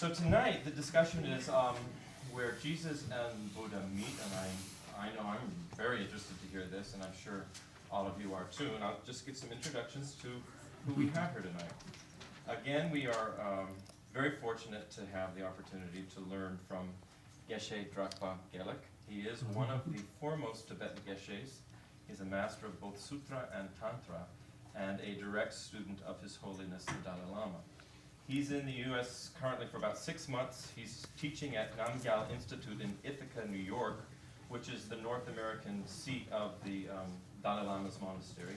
So tonight the discussion is where Jesus and Buddha meet, and I know I'm very interested to hear this, and I'm sure all of you are too. And I'll just give some introductions to who we have here tonight. Again, we are very fortunate to have the opportunity to learn from Geshe Drakpa Gelek. He is one of the foremost Tibetan Geshes. He's a master of both Sutra and Tantra, and a direct student of His Holiness the Dalai Lama. He's in the U.S. currently for about 6 months. He's teaching at Namgyal Institute in Ithaca, New York, which is the North American seat of the Dalai Lama's monastery.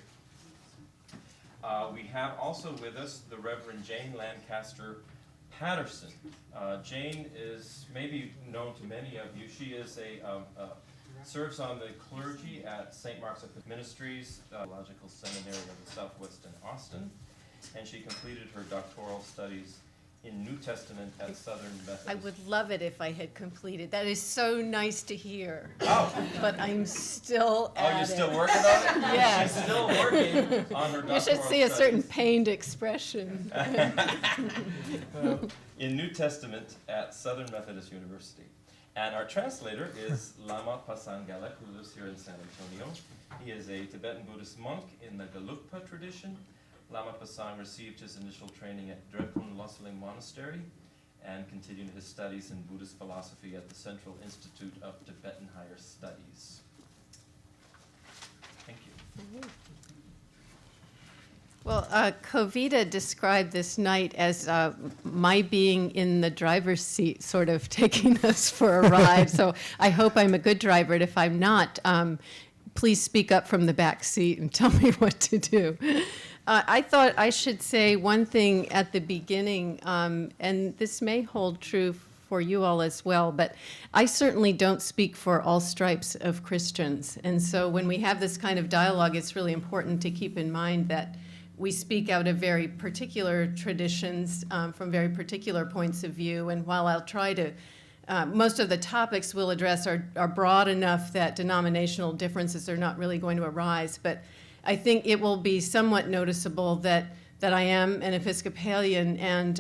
We have also with us the Reverend Jane Lancaster Patterson. Jane is maybe known to many of you. She is serves on the clergy at St. Mark's Ministries Theological Seminary of the Southwest in Austin, and she completed her doctoral studies in New Testament at Southern Methodist. I would love it if I had completed. That is so nice to hear. Oh. But I'm still at it. Oh, you're still working on it? Yes. She's still working on her doctoral You should see a studies. certain pained expression. In New Testament at Southern Methodist University. And our translator is Lama Passang Gelek, who lives here in San Antonio. He is a Tibetan Buddhist monk in the Gelukpa tradition. Lama Passang received his initial training at Drakpa Monastery and continued his studies in Buddhist philosophy at the Central Institute of Tibetan Higher Studies. Thank you. Well, Kovita described this night as my being in the driver's seat, sort of taking us for a ride. So I hope I'm a good driver, and if I'm not, please speak up from the back seat and tell me what to do. I thought I should say one thing at the beginning, and this may hold true for you all as well, but I certainly don't speak for all stripes of Christians. And so when we have this kind of dialogue, it's really important to keep in mind that we speak out of very particular traditions from very particular points of view. And while I'll try to, most of the topics we'll address are broad enough that denominational differences are not really going to arise. But I think it will be somewhat noticeable that I am an Episcopalian, and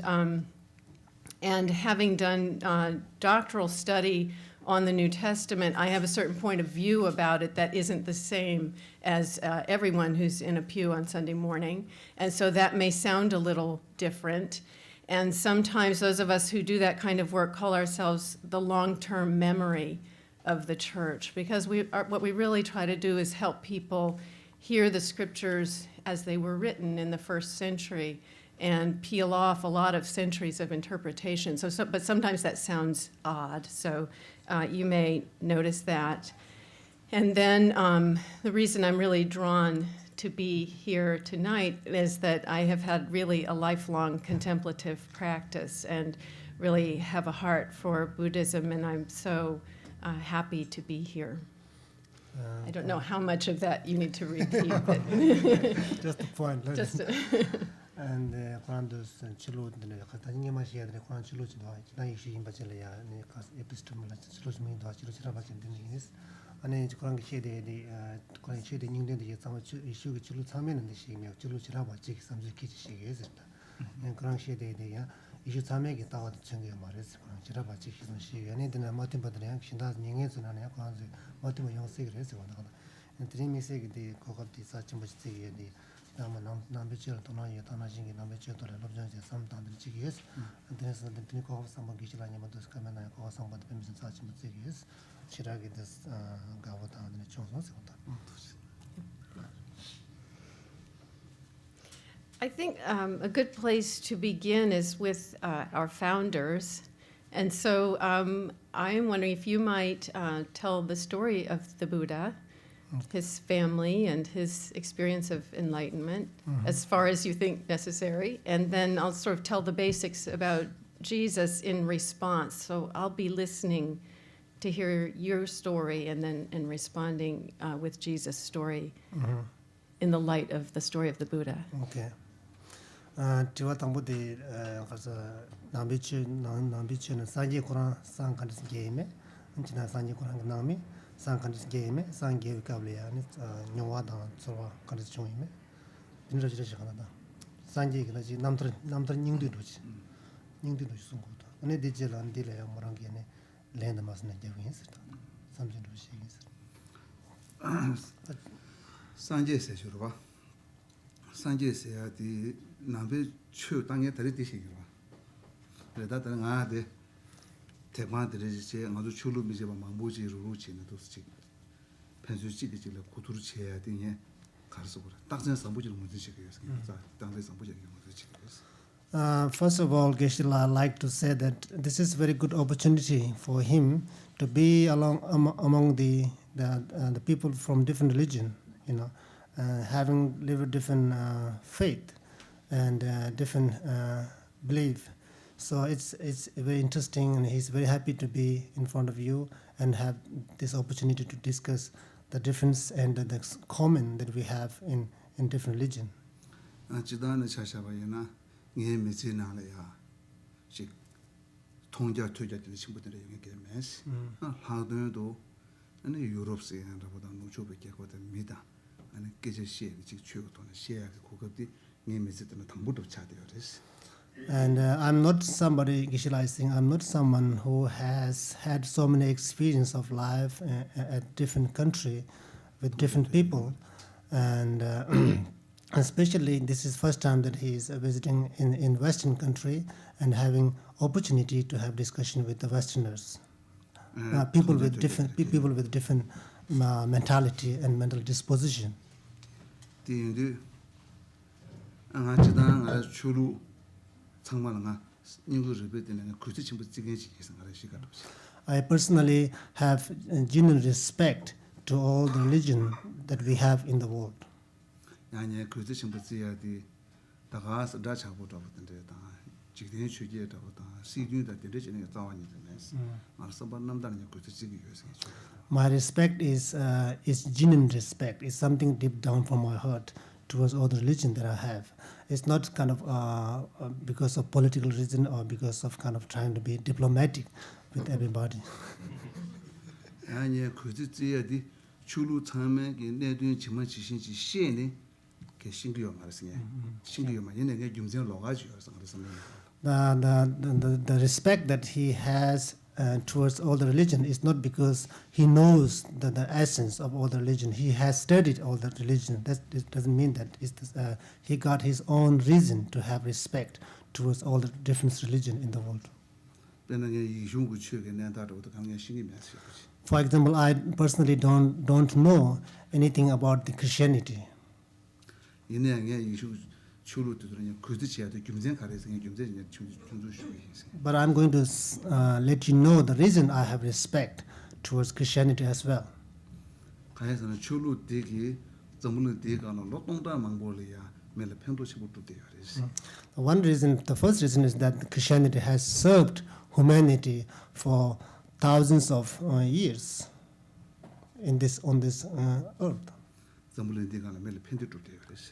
having done doctoral study on the New Testament, I have a certain point of view about it that isn't the same as everyone who's in a pew on Sunday morning. And so that may sound a little different. And sometimes those of us who do that kind of work call ourselves the long-term memory of the church, because what we really try to do is help people hear the scriptures as they were written in the first century and peel off a lot of centuries of interpretation. But sometimes that sounds odd, so you may notice that. And then the reason I'm really drawn to be here tonight is that I have had really a lifelong contemplative practice and really have a heart for Buddhism, and I'm so happy to be here. I don't know how much of that you need to repeat, but just a point. just and Qurandos and Chilo, the Katanimasia, the Quran Chilo, the Ishi Bachelia, and the epistemol, Chilosmi, Chilosabas, and Denise, and then Quran Shade, the Quran Shade, the Indian, some issue with Chilusamin and the Shimmy of Chilusaba, Chicks, some Kichi, isn't it? And Quran Shade, the issue Samek it out the Changa Maris, Chiraba Chicks, and she, and then a Martin Badrian, does Nings and Anakan, Martin young cigarettes, and Trimi say the cock of the such much the Nambichel Tonaya, Tanajing, Nambichel, sometimes the Chigis, and then the Tinico of some Gishlan Yamatus Kamana, or some but and such Mutigis, Shiragi this Gavata and the Johnson. I think a good place to begin is with our founders. And so I'm wondering if you might tell the story of the Buddha, his family, and his experience of enlightenment, as far as you think necessary. And then I'll sort of tell the basics about Jesus in response. So I'll be listening to hear your story and then responding with Jesus' story in the light of the story of the Buddha. Okay. Tiwa Tambu de Nambichu and Sanji Koran, San Kandis Game, and China Sanji Koran Nami, San Kandis Game, San gave Kablia, and Nyawada, Sora Kandis Joime, Dinrajana, Sanji, Namtra Nindu, Nindu Sunguta, ane digital andile morangi ne land masna jawin sir samjin ru shi sir sanje se shurwa sanje se ya di nambe chu tangye tari di shi girwa reda tara nga de tekwan tari che nga zu chulu mi je ba mangbo ji ru chi na dos chi pensu chi de le kutur che ya di ne karso gura takzen sambu ji mu ji shi ge sa tangze sambu ji mu ji chi ge. First of all, Geshe, I'd like to say that this is a very good opportunity for him to be among the people from different religion, having lived different faith and different belief. So it's very interesting, and he's very happy to be in front of you and have this opportunity to discuss the difference and the common that we have in different religion. nge mezi na la ya shi tongja toja de 친구들의 얘기 메시 하도도 아니 유럽 세한다보다 노초베 개고다 미다 아니 계제시 직 추고도는 시야 고급디 nge mezi 때는 당부도 차대요 그래서. And I'm not somebody, Geshe, I'm not someone who has had so many experience of life at different country with different people, and especially this is first time that he is visiting in Western country and having opportunity to have discussion with the Westerners, people with different mentality and mental disposition. 디인데 안가지당 아 추루 상만nga 인구를 베드는 그렇지 친구 지겐시 계산하는 시간도. I personally have genuine respect to all the religion that we have in the world. 야니 그렇지 친구 지야디 다가서 다차고도 버든데 다 지금 주제도 다 시준다 되는 자원이 되면서 알아서 남다는 그렇지 지기 위해서. My respect is genuine respect. It's something deep down from my heart towards all the religion that I have. It's not kind of because of political reason or because of kind of trying to be diplomatic with everybody. 아니 그지지야디 출루 참에 내든 지만 지신지 시에네 그 신규요 말씀이야. 신규요만 얘네가 중생 로가지요서 그래서 The respect that he has towards all the religion is not because he knows the essence of all the religion. He has studied all the religion. That doesn't mean that he got his own reason to have respect towards all the different religion in the world. For example, I personally don't know anything about the Christianity. But I'm going to let you know the reason I have respect towards Christianity as well. One reason, the first reason is that Christianity has served humanity for thousands of years on this earth.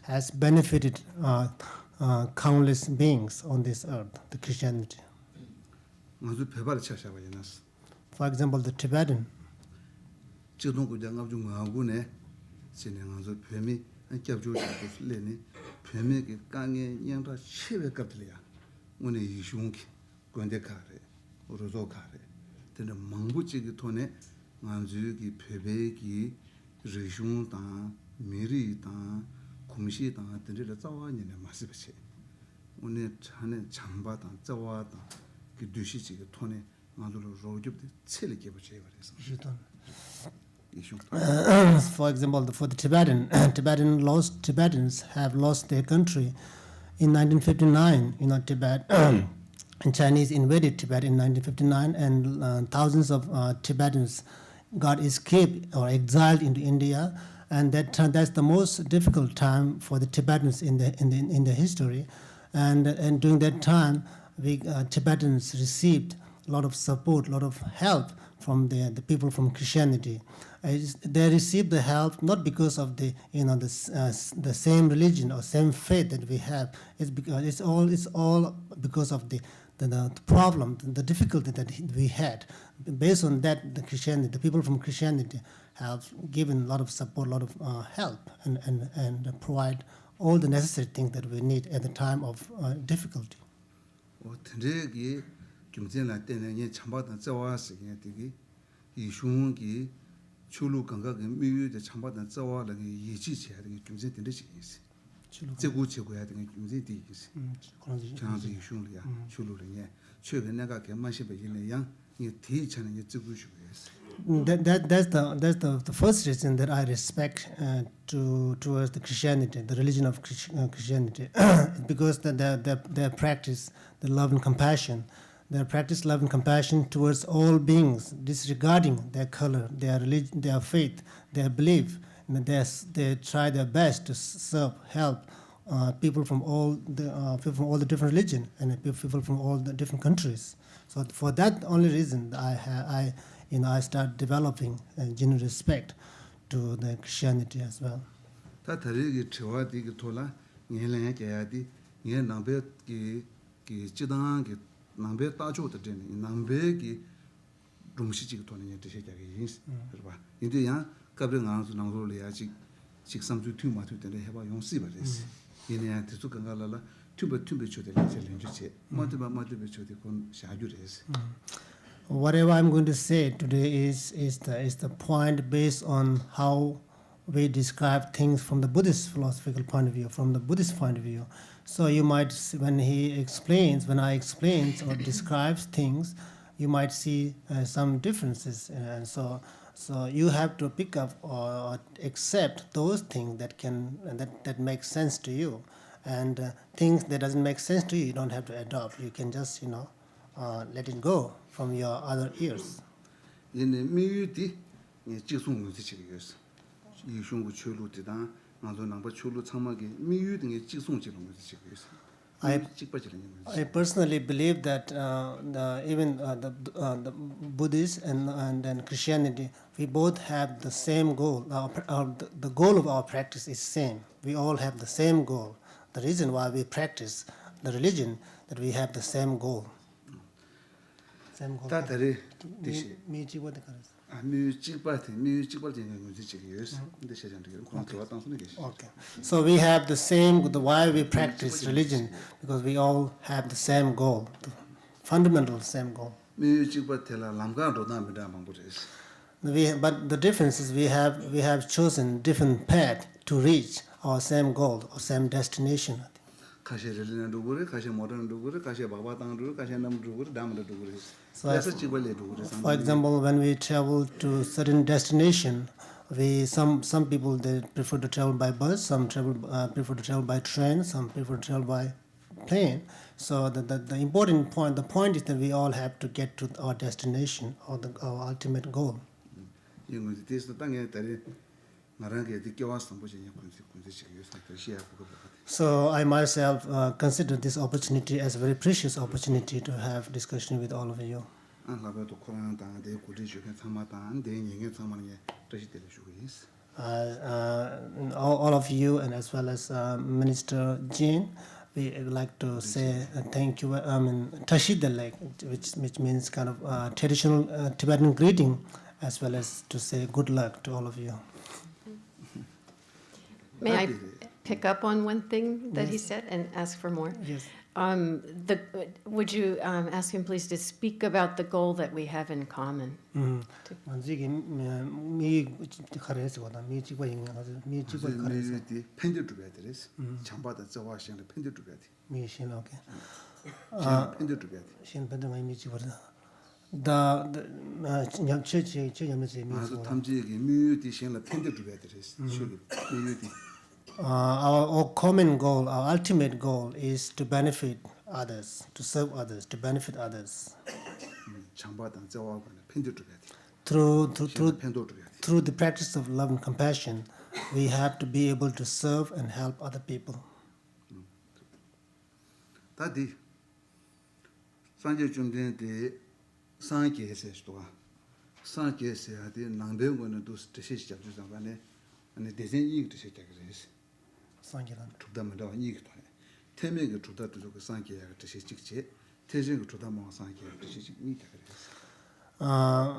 Has benefited countless beings on this earth, the Christianity. For example, the Tibetan. 미리 다 공시 다 들으려 자와니네 마스베체 오늘 차네 잠바다 자와다 그 두시지가 토네 나도로 로줍데 첼게 버체 그래서 For example, for the Tibetans have lost their country in 1959. Tibet and Chinese invaded Tibet in 1959, and thousands of Tibetans got escaped or exiled into India. And that's the most difficult time for the Tibetans in the history, and during that time, Tibetans received a lot of support, a lot of help from the people from Christianity. They received the help not because of the same religion or same faith that we have. It's because it's all because of the problem, the difficulty that we had. Based on that, the people from Christianity have given a lot of support, a lot of help, and provide all the necessary things that we need at the time of difficulty. 김진라 때는 예 참바던 저와스게 되기 이숑기 출루 건강의 미유의 참바던 저와를 예지해야 되는 김진 된듯이 있어. 제고야 되는 김진 돼 있어. 장지 이숑이야. 출루를 최근 내가 개만시베 있는 양 이 대처는 이 제고시고요. That's the first reason that I respect towards the Christianity, the religion of Christianity, because their practice the love and compassion, their practice love and compassion towards all beings, disregarding their color, their religion, their faith, their belief. And they try their best to serve, help people from all the different religion and people from all the different countries. So for that only reason, I start developing genuine respect to the Christianity as well. 다 다르게 저와디가 돌아 얘는 해야지 얘 남배기 지당하게 남배 따줘도 되는 남배기 rum시지가 도는 뜻이 되게 그봐 이제야 갑자기 나서 나로래야지 직삼주 튜마트 때에 해봐 용시 버렸어 얘네 뜻도 건가라라 튜브 쳐들 챌린지지 마드베 쳐들 건 샤주레스 Whatever I'm going to say today is the point based on how we describe things from the Buddhist philosophical point of view, from the Buddhist point of view. So you might see when I explain or describes things, you might see some differences, and so you have to pick up or accept those things that make sense to you, and things that doesn't make sense to you, you don't have to adopt. You can just let it go from your other ears. 얘네 미유디 지송을 지치겠어. 이숑고 출루디다 나도 남바 출루 참마게 미유딩의 지송지는 거 지치겠어. I personally believe that even the Buddhists and Christianity, we both have the same goal. The goal of our practice is same. We all have the same goal. The reason why we practice the religion, that we have the same goal. 다들이 뜻이 미지고도 그래서. 뮤직바트는 거지 지금. 근데 세상에 그런 거 당선이 계시. Okay. So we have the same why we practice religion, because we all have the same goal, the fundamental same goal. 뮤직바트라 람가도 남이다 방법이지. But the difference is we have chosen different path to reach our same goal or same destination. 가시르는 누구를 가시 모르는 누구를 가시 바바당 누구를 가시 남 누구를 담을 누구를. For example, when we travel to certain destination, some people they prefer to travel by bus, some prefer to travel by train, some prefer to travel by plane. So the important point, the point is that we all have to get to our destination or our ultimate goal. So I myself consider this opportunity as a very precious opportunity to have discussion with all of you. All of you, and as well as Minister Jin, we would like to say thank you. Tashidalek, which means kind of traditional Tibetan greeting, as well as to say good luck to all of you. May I pick up on one thing that he said and ask for more? Yes. Would you ask him, please, to speak about the goal that we have in common? Our common goal, our ultimate goal is to benefit others, to serve others, to benefit others. Through the practice of love and compassion, we have to be able to serve and help other people.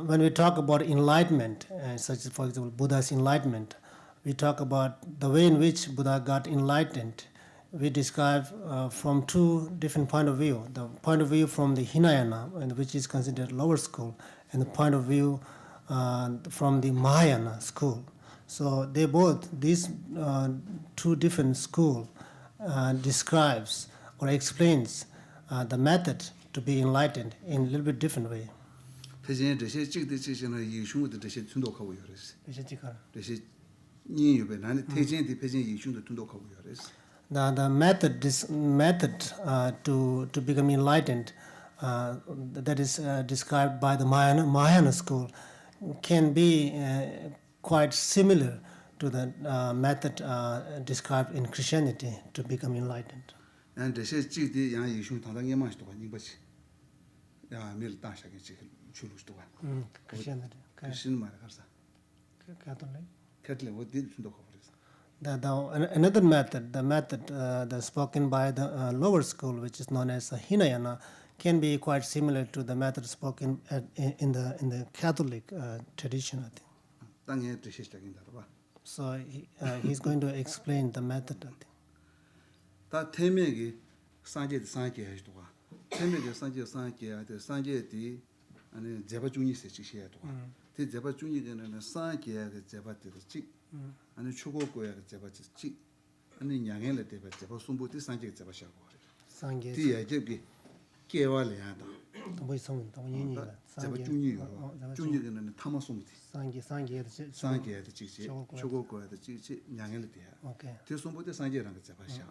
When we talk about enlightenment, such as, for example, Buddha's enlightenment, we talk about the way in which Buddha got enlightened we describe from two different point of view. The point of view from the Hinayana, which is considered lower school, and the point of view from the Mahayana school. So they both, these two different school describes or explains the method to be enlightened in a little bit different way. 패진这些这些呢예수의的这些tun독하고 요래서. The这些니유베 나는 태진의 패진 예수의 tun독하고 요래서. method, this method to become enlightened that is described by the Mahayana school can be quite similar to the method described in Christianity to become enlightened. 난这些这양 예수 당당히 마시도 봐 이거지. 야 밀 다시게 지금 줄으시도 봐. Christianity. 무슨 말 가서. Catholic. 캐틀릭 어디 tun독하고 그래서. Another method, the method that's spoken by the lower school, which is known as Hinayana, can be quite similar to the method spoken in the Catholic tradition, I think. 땅에 뜻이 시작인다 봐. So he's going to explain the method, I think. 다 태명이 산제 해도 봐. 태명이 산제 하되 산제디 아니 제바 중이 세치시야도 봐. 대 제바 중이는 산제의 제바들 지 아니 추고고야 제바지 아니 양행을 대바 제바 숨부티 산제 제바 샤고. Sangye. 뒤에 저기 개발해야다. 뭐 있으면 또 얘기가. 제바 중이는 타마 숨부티. Sangye. 산제의 지지 추고고야 지지 양행을 대야. Okay. 대 숨부티 산제랑 제바 샤.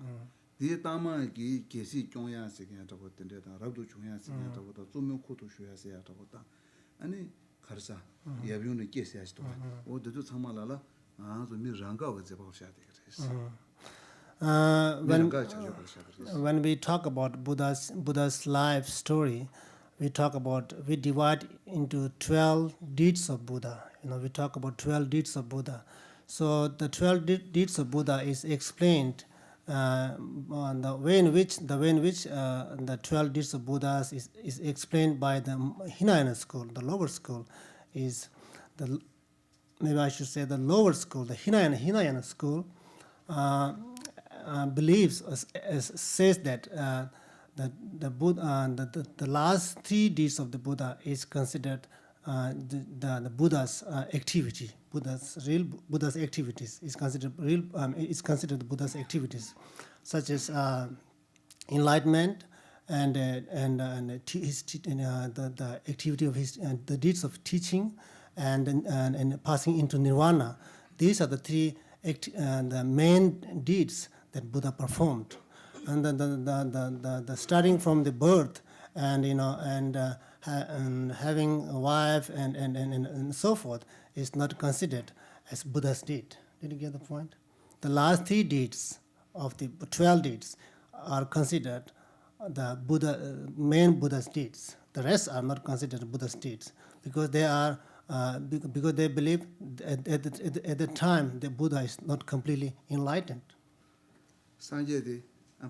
뒤에 다마기 계시 종야세 그냥 저거 된데다 라도 종야세 그냥 저거다 조명 코도 쉬어야세야 저거다 아니 가르사 예비운의 계시야지도 어디도 참말라라 아저 미랑가가 제법셔야 되겠어 when we talk about Buddha's life story, we divide into 12 deeds of Buddha. We talk about 12 deeds of Buddha. So the 12 deeds of Buddha is explained on the way in which the 12 deeds of Buddhas is explained by the Hinayana school. The lower school is maybe I should say the lower school. The Hinayana school believes says that the Buddha, the last 3 deeds of the Buddha is considered the Buddha's activity. Buddha's activities is considered the Buddha's activities, such as enlightenment and the activity of his the deeds of teaching and passing into nirvana. These are the 3 the main deeds that Buddha performed, and the starting from the birth and and having a wife and so forth is not considered as Buddha's deed. Did you get the point? The last 3 deeds of the 12 deeds are considered the main Buddha's deeds. The rest are not considered Buddha's deeds because they are because they believe at the time the Buddha is not completely enlightened. 산제디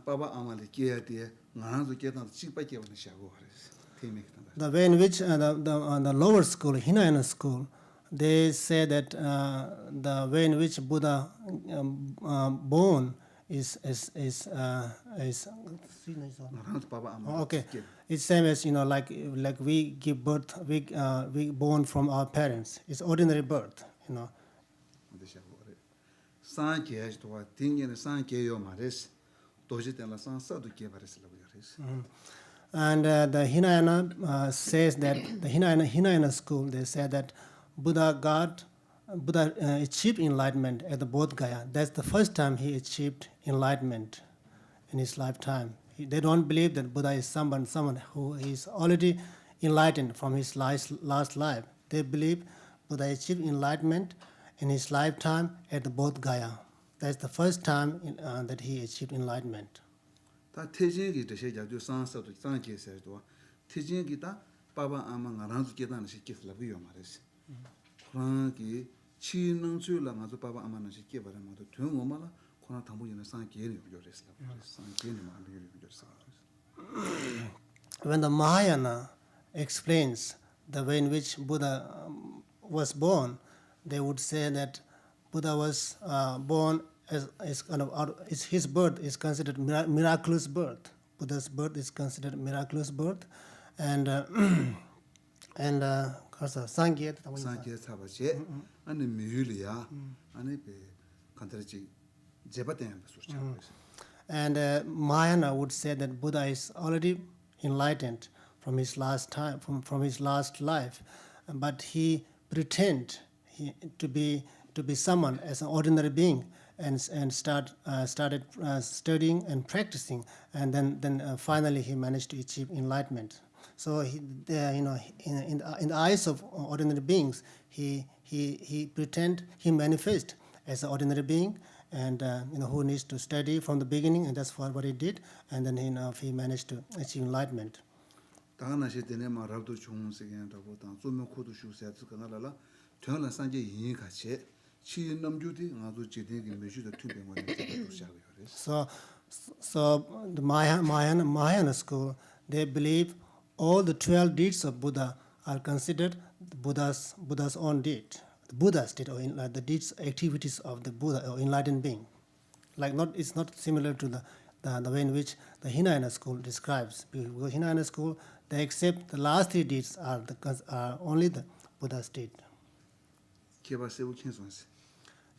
바바 아말리 계야디 나한테 계단 찍밖에 없는 샤고 그래서 The way in which the lower school, Hinayana school, they say that the way in which Buddha born is okay. It's same as like we give birth, we born from our parents. It's ordinary birth, 산계도 딩에는 산계요 말레스 도지텔라 산사도 개발했으라고 그랬어. And the Hinayana says that the Hinayana school, they say that Buddha achieved enlightenment at the Bodh Gaya. That's the first time he achieved enlightenment in his lifetime. They don't believe that Buddha is someone who is already enlightened from his last life. They believe Buddha achieved enlightenment in his lifetime at the Bodh Gaya. That's the first time that he achieved enlightenment. 다 태진기 뜻이 자주 산사도 산계세도 태진기다 바바 아마 나란주 계단을 시켰으라고 요 말했어. 그러기 치능주라 가서 바바 아마는 시켜 버려도 등 엄마라 코나 담보이는 산계를 요랬어. 산계는 마음이 요랬어. When the Mahayana explains the way in which Buddha was born, they would say that Buddha was born is kind of his birth is considered miraculous birth. Buddha's birth is considered miraculous birth, and 그래서 상계 상계 사바제 아니 미율이야 아니 배 간다지 제바된 소리죠. And Mahayana would say that Buddha is already enlightened from his last time, from his last life, but he pretend to be someone as an ordinary being, and started studying and practicing, and then finally he managed to achieve enlightenment. So in the eyes of ordinary beings, he manifest as an ordinary being, and who needs to study from the beginning, and that's what he did, and then he managed to achieve enlightenment. 당나시 때네 말아도 좋은 세계라고 당 좀면 코도 슈세트 그나라라 전라 산제 이 같이 치 남주디 아주 제대로 메시도 튜뱅원에 시작해요. So the Mahayana school, they believe all the 12 deeds of Buddha are considered Buddha's own deed. The Buddha's deed, or the deeds, activities of the Buddha or enlightened being. It's not similar to the way in which the Hinayana school describes. Because Hinayana school, they accept the last 3 deeds are only the Buddha's deed.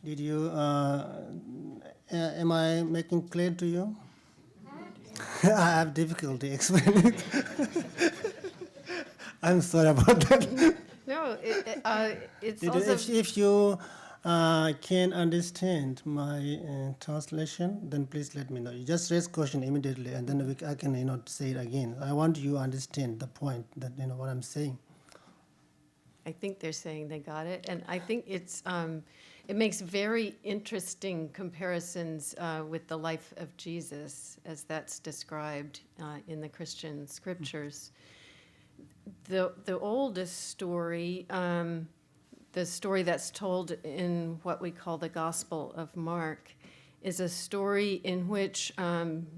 Did you? Am I making clear to you? I have difficulty explaining. I'm sorry about that. No, it's also... If you can understand my translation, then please let me know. You just raise question immediately, and then I can say it again. I want you to understand the point that what I'm saying. I think they're saying they got it, and I think it makes very interesting comparisons with the life of Jesus, as that's described in the Christian scriptures. The oldest story, the story that's told in what we call the Gospel of Mark, is a story in which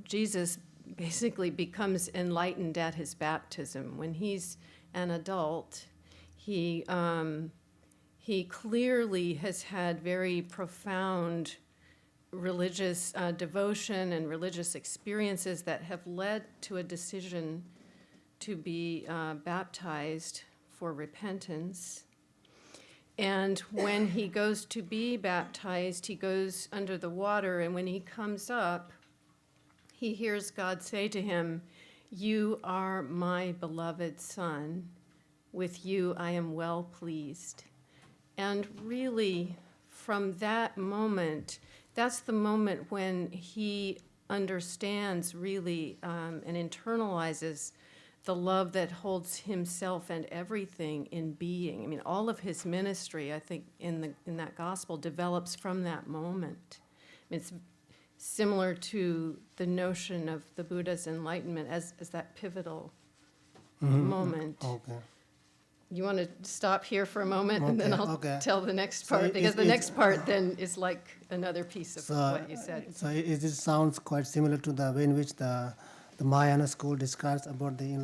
Jesus basically becomes enlightened at his baptism. When he's an adult, he clearly has had very profound religious devotion and religious experiences that have led to a decision to be baptized for repentance. And when he goes to be baptized, he goes under the water, and when he comes up, he hears God say to him, "You are my beloved Son. With you I am well pleased." And really, from that moment, that's the moment when he understands really and internalizes the love that holds himself and everything in being. I mean, all of his ministry, I think, in that gospel develops from that moment. I mean, it's similar to the notion of the Buddha's enlightenment as that pivotal moment. Okay. You want to stop here for a moment, and then I'll tell the next part, because the next part then is like another piece of what you said. So it sounds quite similar to the way in which the Mahayana school describes about the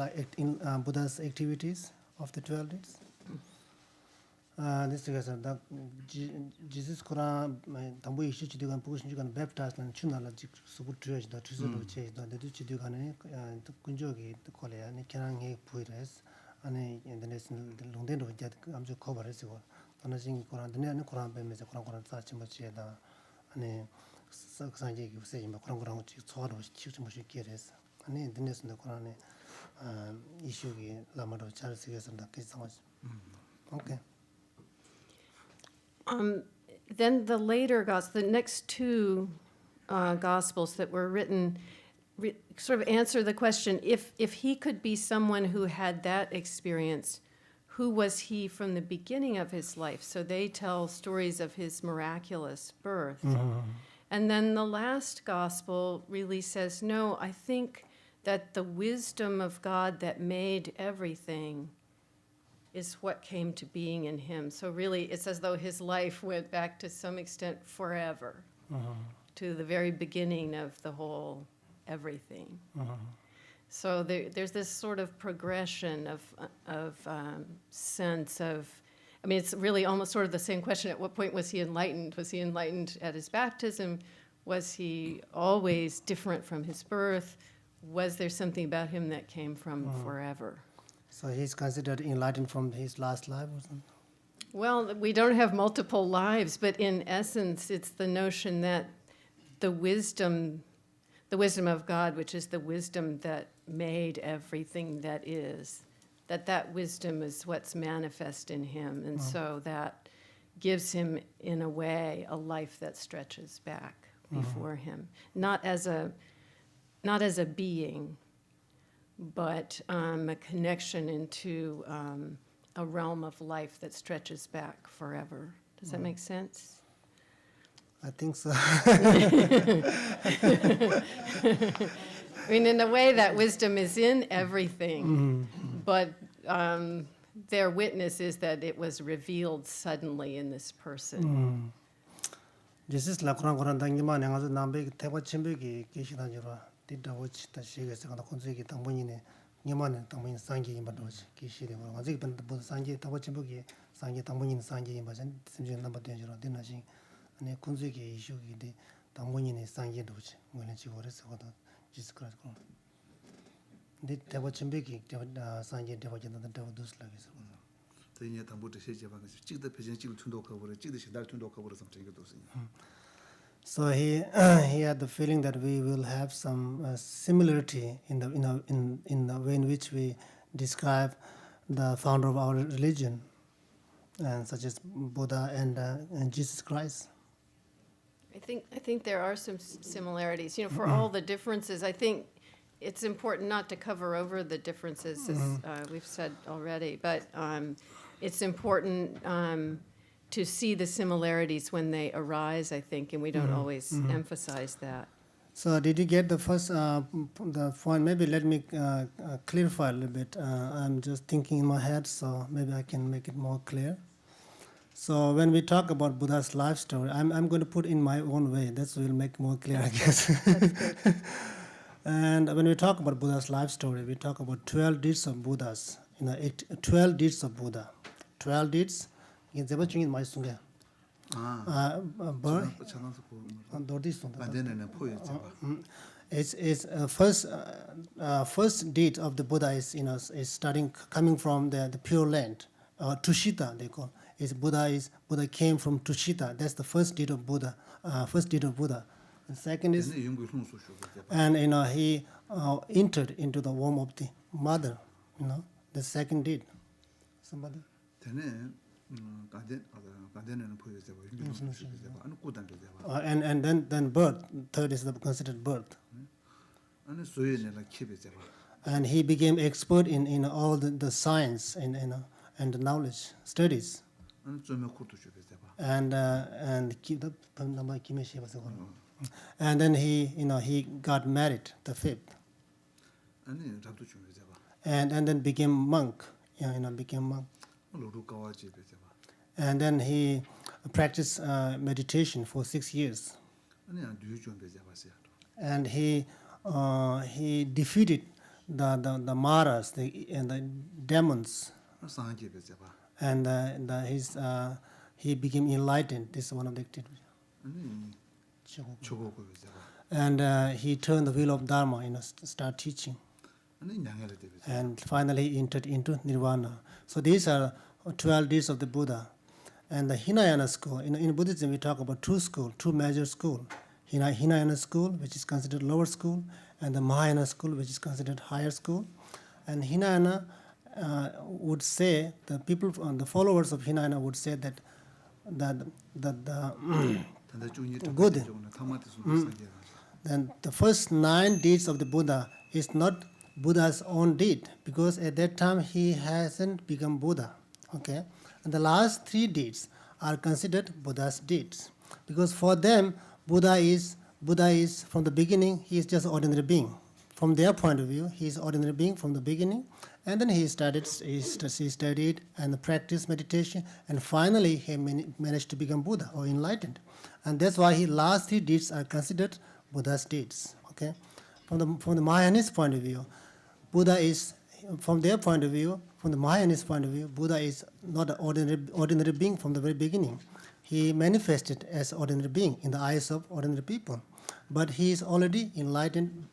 Buddha's activities of the 12 deeds. This is Jesus Quran, Tambu Ishu Chidugan, Push Jugan baptized and Chunala Subut Church, the Trizolo Chase, the Duchidugan, the Kunjogi, the Kolea, and Karangi Puires, and the national London that I'm to cover as well. And I think Quran, the Nan Quran, Bemes, Quran, such much, and a Sanjay, you say, Quran, which is sort of Chimushi Kires. And the next in the Quran issue Lamado Charles and the case. Okay. Then the later gospel, the next 2 gospels that were written, sort of answer the question: if he could be someone who had that experience, who was he from the beginning of his life? So they tell stories of his miraculous birth. And then the last gospel really says, no, I think that the wisdom of God that made everything is what came to being in him. So really, it's as though his life went back to some extent forever, to the very beginning of the whole everything. So there's this sort of progression of sense of, I mean, it's really almost sort of the same question. At what point was he enlightened? Was he enlightened at his baptism? Was he always different from his birth? Was there something about him that came from forever? So he's considered enlightened from his last life or something? Well, we don't have multiple lives, but in essence, it's the notion that the wisdom of God, which is the wisdom that made everything that is, that wisdom is what's manifest in him. And so that gives him, in a way, a life that stretches back before him. Not as a being, but a connection into a realm of life that stretches back forever. Does that make sense? I think so. I mean, in a way, that wisdom is in everything, but their witness is that it was revealed suddenly in this person. Jesus la Quran 당기만 내가서 남배 대화 침백이 계시다니라 뒤다 watch 다 시에서 가다 콘세기 당번이네 녀만은 당번이 상기 임바도지 계시대 뭐 아직 뭐 상기 대화 침백이 상기 당번이는 상기 임바전 심지 넘버 되지라 되나지 아니 콘세기 이슈기데 당번이네 상기 도지 뭐는 지고래서 가다 Jesus Christ 거 근데 대화 침백이 대화 상기 대화 전다 대화 도스라게서 이제 담보도 세제방 찍다 표정 찍을 툰도 가버려 찍듯이 날 툰도 가버려 something 이것도 So he had the feeling that we will have some similarity in the way in which we describe the founder of our religion, and such as Buddha and Jesus Christ. I think there are some similarities. You know, for all the differences, I think it's important not to cover over the differences, as we've said already, but it's important to see the similarities when they arise, I think, and we don't always emphasize that. So did you get the first the point? Maybe let me clarify a little bit. I'm just thinking in my head, so maybe I can make it more clear. So when we talk about Buddha's life story, I'm going to put in my own way. That will make more clear, I guess. And when we talk about Buddha's life story, we talk about 12 deeds of Buddhas. 12 deeds of Buddha. 12 deeds. It's first deed of the Buddha is starting coming from the Pure Land, Tushita they call. Buddha came from Tushita. That's the first deed of Buddha. And second is, and he entered into the womb of the mother. The second deed. Somebody. And then birth. Third is considered birth. And he became expert in all the science and the knowledge studies. And then he got married, the fifth. And then became monk. Became monk. And then he practiced meditation for 6 years. And he defeated the maras and the demons. And he became enlightened. This is one of the activities. And he turned the wheel of Dharma, start teaching. And finally he entered into Nirvana. So these are 12 deeds of the Buddha. And the Hinayana school, in Buddhism we talk about two major schools. Hinayana school, which is considered lower school, and the Mahayana school, which is considered higher school. And Hinayana would say, the followers of Hinayana would say that good. Then the first 9 deeds of the Buddha is not Buddha's own deed, because at that time he hasn't become Buddha. Okay, and the last 3 deeds are considered Buddha's deeds, because for them Buddha is from the beginning. He is just an ordinary being. From their point of view, he is an ordinary being from the beginning, and then he studied and practiced meditation, and finally he managed to become Buddha or enlightened, and that's why his last 3 deeds are considered Buddha's deeds. Okay, from the Mahayanist point of view, Buddha is, from their point of view, from the Mahayanist point of view, Buddha is not an ordinary being from the very beginning. He manifested as ordinary being in the eyes of ordinary people. but he is already enlightened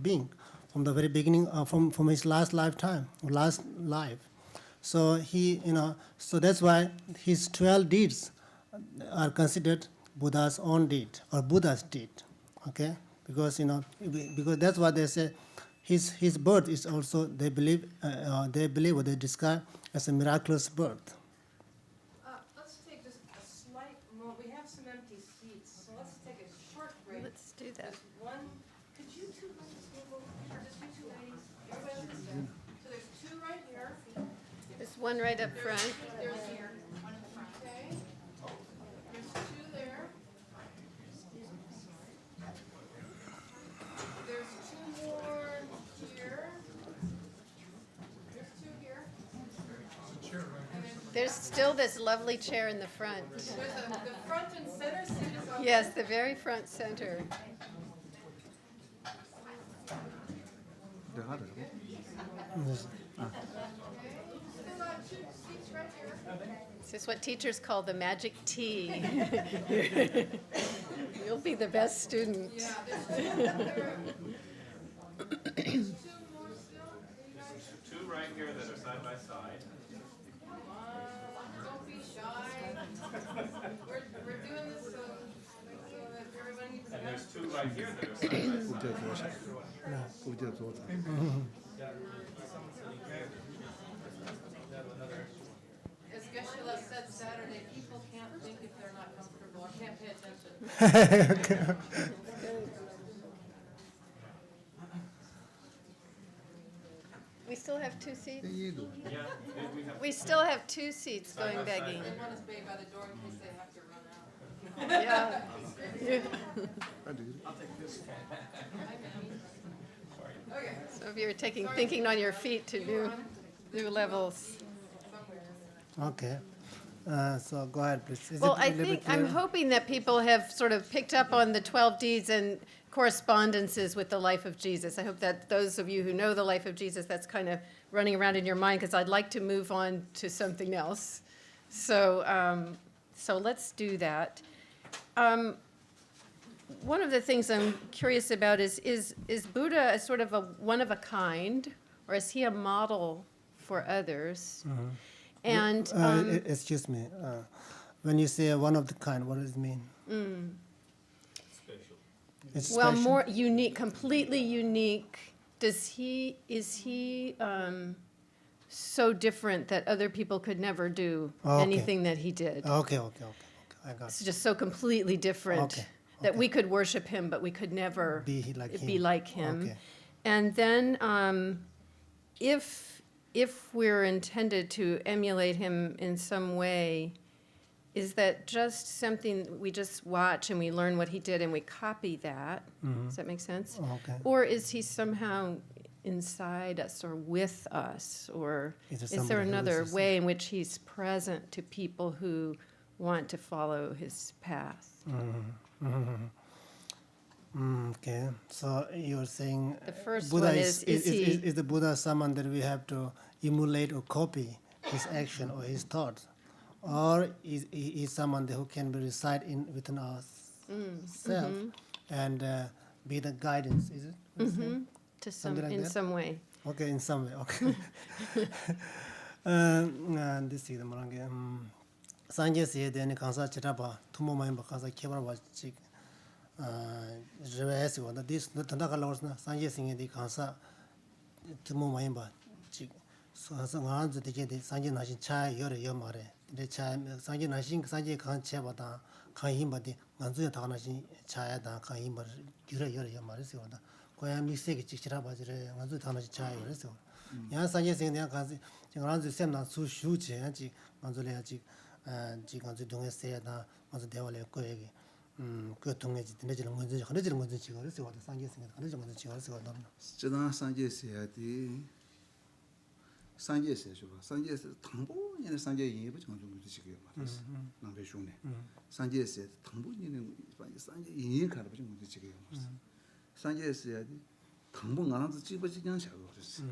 being from the very beginning, from his last life. So so that's why his 12 deeds are considered Buddha's own deed or Buddha's deed, okay? Because because that's what they say. His birth is also they believe or they describe as a miraculous birth. Let's take just a slight moment. We have some empty seats, so let's take a short break. Let's do that. Could you two ladies move over here? Just you two ladies. Everybody else is there. So there's two right here. There's one right up front. There's here. One in the front. Okay. There's two there. There's two more here. There's two here. There's still this lovely chair in the front. There's the front and center seat is open. Yes, the very front center. This is what teachers call the magic tea. You'll be the best student. Yeah, there's two more still. Two right here that are side by side. Don't be shy. We're doing this so that everybody needs to And there's two right here that are side by side. As Geshe said Saturday, people can't think if they're not comfortable or can't pay attention. We still have two seats? We still have two seats going begging. And one is paid by the door in case they have to run out. Yeah. I'll take this one. Okay. So if you're thinking on your feet to new levels. Okay. So go ahead, please. Well, I'm hoping that people have sort of picked up on the 12 deeds and correspondences with the life of Jesus. I hope that those of you who know the life of Jesus, that's kind of running around in your mind, because I'd like to move on to something else. So, so let's do that. One of the things I'm curious about is Buddha a sort of a one of a kind, or is he a model for others? Mm-hmm. And excuse me, when you say one of the kind, what does it mean? Special. It's well, special? more unique, completely unique. Is he so different that other people could never do anything that he did? Okay. I got It's just so completely different that we could worship him, but we could never be like him. Okay. And then if we're intended to emulate him in some way, is that just something we just watch and we learn what he did and we copy that? Mm-hmm. Does that make sense? Okay. Or is he somehow inside us or with us? Or is there somebody who another is way in which he's present to people who want to follow his path? Okay, so you're saying The first Buddha one is he... the Buddha someone that we have to emulate or copy his action or his thoughts, or is he someone who can be reside within ourselves and be the guidance? Is it? To some way. Okay, in some way. Okay. This is the morange. Sanje se de ne kansa chitaba tumo mai ba kansa kebar ba chik. Reverse one. This the tandaka laws na sanje singe de kansa tumo mai ba chik. So ngan zu de de sanje na shin cha yore yo mare. De cha sanje na shin sanje kan che ba da kan him ba de ngan zu ta na shin cha ya da kan him ba yore yo mare se da. Koya mi se ki chik chira ba jire ngan zu ta na shin cha yore se. Ya sanje singe de kan ngan zu sem na su shu che ya ji ngan zu le ya ji 지금까지 동에서야 맞아 대화를 했고 얘기 그 동에지 내지는 먼저 하늘지는 먼저 지고 그래서 와도 상계생각 하늘지는 먼저 지고 그래서 너무 저당 상계세야디 상계세 봐 상계세 당보년의 상계 예부 정도 지고요 말이지 남배 쇼네 상계세 당보년의 상계 인연 가는 거 정도 지고요 말이지 상계세야디 당보 나한테 집어지 그냥 샤고 그랬어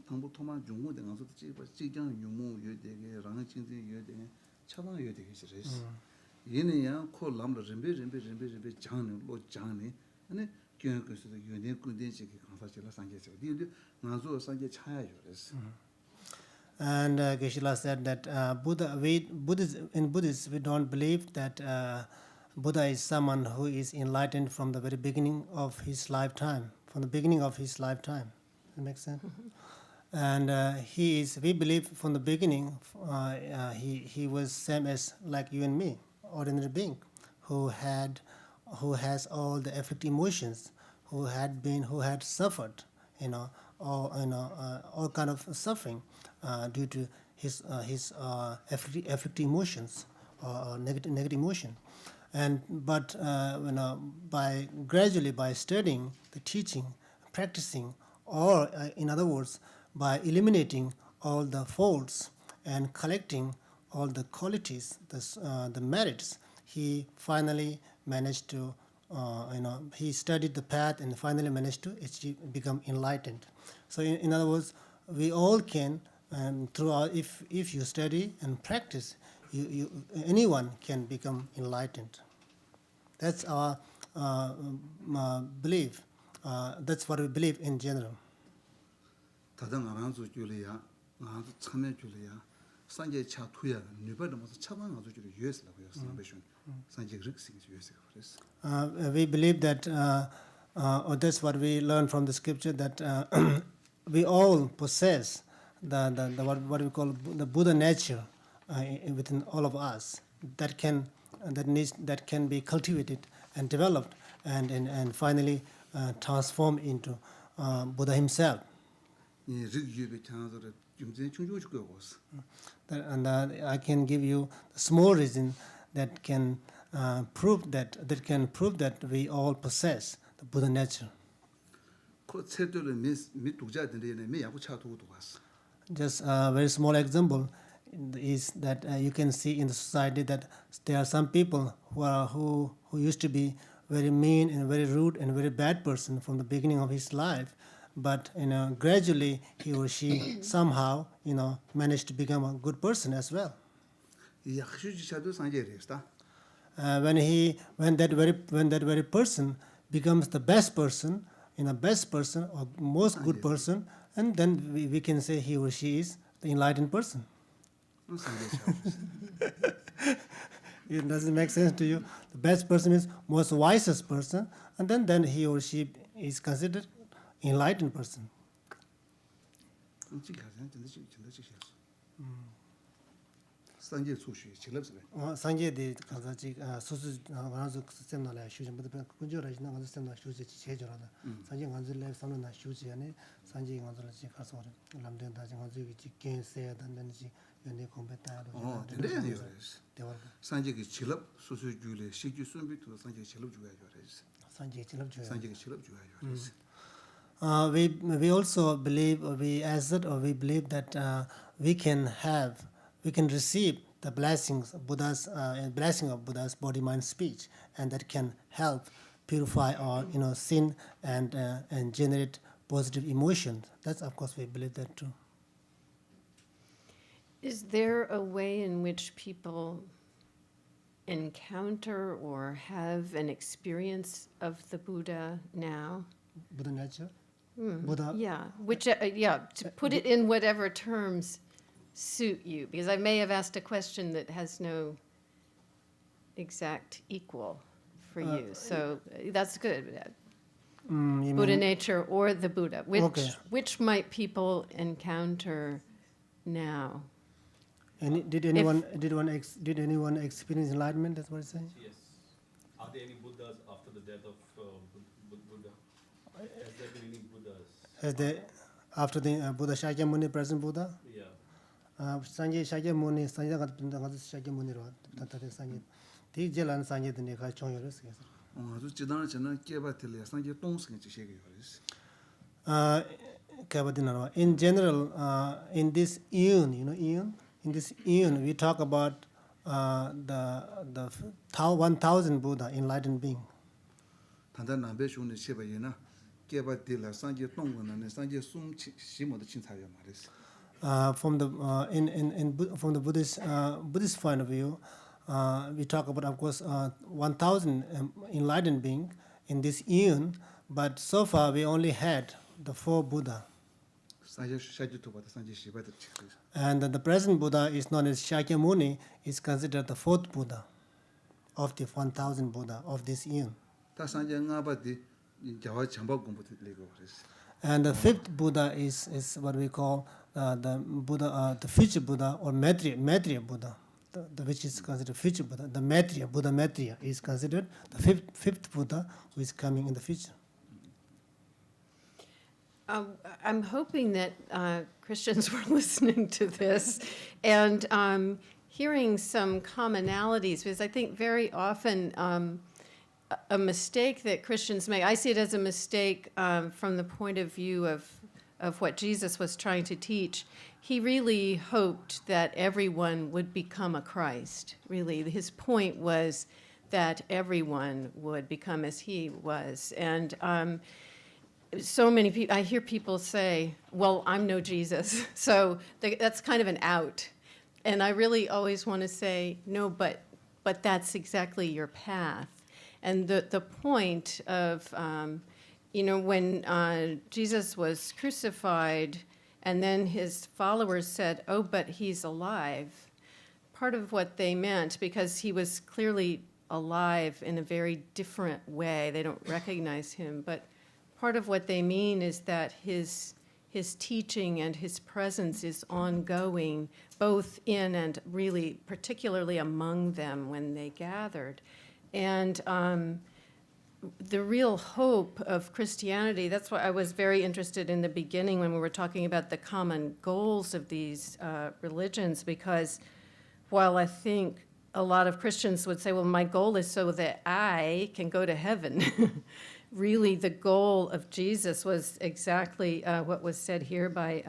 당보 토마 중고 된 것도 집어 지경 유무 여되게 라는 진짜 여되게 처방 여되게 싫었어 얘네야 코 람라 림베 장네 로 장네 아니 교육에서 유네 군대식이 강사실라 상계죠. 근데 나zo 상계 차야요. 그래서 And Geshe said that in Buddhism, we don't believe that Buddha is someone who is enlightened from the very beginning of his lifetime. From the beginning of his lifetime, that makes sense. And we believe from the beginning, he was same as like you and me, ordinary being, who has all the affective emotions, who had suffered, all kind of suffering due to his affective emotions or negative emotion. But by studying the teaching, practicing, or in other words, by eliminating all the faults and collecting all the qualities, the merits, he finally managed to, he studied the path and finally managed to become enlightened. So in other words, we all can, throughout, if you study and practice, anyone can become enlightened. That's our belief. That's what we believe in general. 다른 안한수 줄이야. 안한수 참여 줄이야. 산제 차투야. 누바도 무슨 차방 아주 줄이 유에스라고 해서 배션. 산제 릭싱 유에스가 그랬어. We believe that or that's what we learn from the scripture, that we all possess the what we call the Buddha nature within all of us that can be cultivated and developed and finally transformed into Buddha himself. And I can give you a small reason that can prove that we all possess the Buddha nature. Just a very small example is that you can see in the society that there are some people who used to be very mean and very rude and very bad person from the beginning of his life, but gradually he or she somehow managed to become a good person as well. When that very person becomes the best person, best person or most good person, and then we can say he or she is the enlightened person. It doesn't make sense to you. The best person is most wisest person, and then he or she is considered enlightened person. 산제 소시 질럽스래. 산제데 가자지 소수 가서 시스템나라 휴전부터 군조라지나 가서 시스템나 휴지 제조라다. 산제 간절래 삼는나 휴지 안에 산제 간절지 가서 남된다 가서 여기 지견세야 된다는지 연내 공부했다로. 그래요. 산제기 질럽 소수 줄에 시주 순비도 산제 질럽 주야 줘야지. 산제 질럽 줘야. 산제기 질럽 줘야 줘야지. We also believe, or we believe that we can receive the blessings of Buddha's blessing of Buddha's body, mind, speech, and that can help purify our sin and generate positive emotions. That's, of course, we believe that too. Is there a way in which people encounter or have an experience of the Buddha now? Buddha nature? Buddha? Yeah, to put it in whatever terms suit you, because I may have asked a question that has no exact equal for you. So that's good. Buddha nature or the Buddha. Which might people encounter now? And did anyone experience enlightenment? That's what it's saying. Yes. Are there any Buddhas after the death of Buddha? Has there been any Buddhas? Has there after the Buddha Shakyamuni, present Buddha? Yeah. Sanje Shakyamuni, Sanje Gatsanga Shakyamuni ro. Tata Sanje. Ti jelan Sanje the Nika Chongyores. 아주 지단을 저는 깨바틀에 산제 동승이 지시게 요리스. In general, in this eon, in this eon, we talk about the 1,000 Buddha, enlightened being. 단단 남배쇼는 시바이나 깨바틀에 산제 동문은 산제 숨 시모도 친사요 말이스. From the Buddhist point of view, we talk about, of course, 1,000 enlightened being in this eon, but so far we only had the 4 Buddha. And the present Buddha is known as Shakyamuni, is considered the 4th Buddha of the 1,000 Buddha of this eon. And the 5th Buddha is what we call the Buddha, the future Buddha, or Maitreya Buddha, which is considered future Buddha. The Maitreya, Buddha Maitreya, is considered the fifth Buddha who is coming in the future. I'm hoping that Christians were listening to this and hearing some commonalities, because I think very often a mistake that Christians make, I see it as a mistake from the point of view of what Jesus was trying to teach. He really hoped that everyone would become a Christ, really. His point was that everyone would become as he was. And so many people, I hear people say, well, I'm no Jesus. So that's kind of an out. And I really always want to say, no, but that's exactly your path. And the point of, when Jesus was crucified and then his followers said, oh, but he's alive, part of what they meant, because he was clearly alive in a very different way, they don't recognize him, but part of what they mean is that his teaching and his presence is ongoing, both in and really particularly among them when they gathered. And the real hope of Christianity, that's why I was very interested in the beginning when we were talking about the common goals of these religions, because while I think a lot of Christians would say, well, my goal is so that I can go to heaven, really the goal of Jesus was exactly what was said here by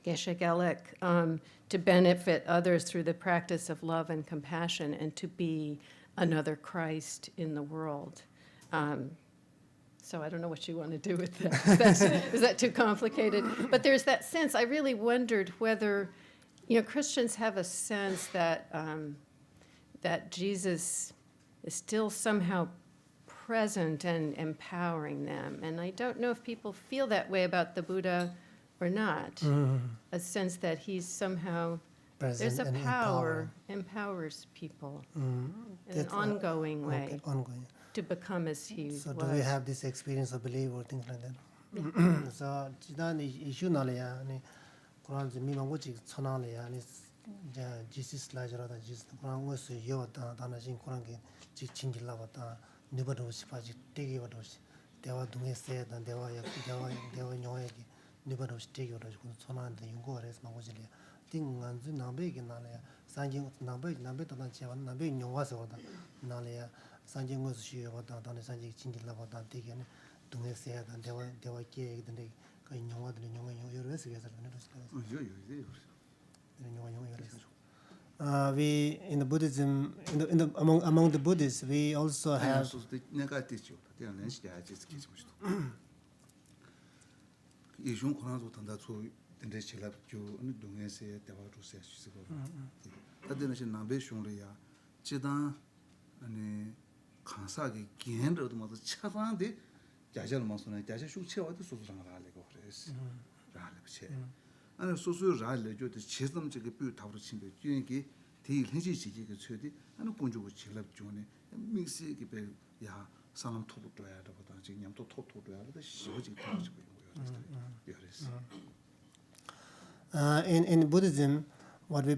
Geshe Gelek, to benefit others through the practice of love and compassion and to be another Christ in the world. So I don't know what you want to do with that. Is that too complicated? But there's that sense. I really wondered whether, Christians have a sense that that Jesus is still somehow present and empowering them. And I don't know if people feel that way about the Buddha or not. A sense that he's somehow, Present there's a and power, empowers people in an ongoing way. Okay, ongoing. To become as he was. So do we have this experience of belief or things like that? So 지난 issue 나래야 아니 그런 미망고 지 천나래야 아니 Jesus 라저라다 Jesus 그런 것을 여왔다 다나신 그런 게 지친질라 왔다 누버도 싶어지 되게 와도 대화 동에서 대화 영어에게 누버도 되게 와도 천나한테 연구해서 망고질이야 띵간지 남베게 나래야 산진 남베 다나 제가 남베 영화서 왔다 나래야 산진 것을 쉬어 왔다 다나 산진 진질라 왔다 되게 동에서 대화 기획인데 그 영화들이 영어 여러에서 해서 we in the Buddhism among the Buddhists we also have 아니 소소를 알려줘 제점 저게 뷰 타브로 친데 뒤에 대일 현지 지지가 쳐디 아니 본주고 질랍 중에 믹스기 배야 사람 토부도야 보다 지금 냠도 토토도야 더 시오지 터지고 in Buddhism what we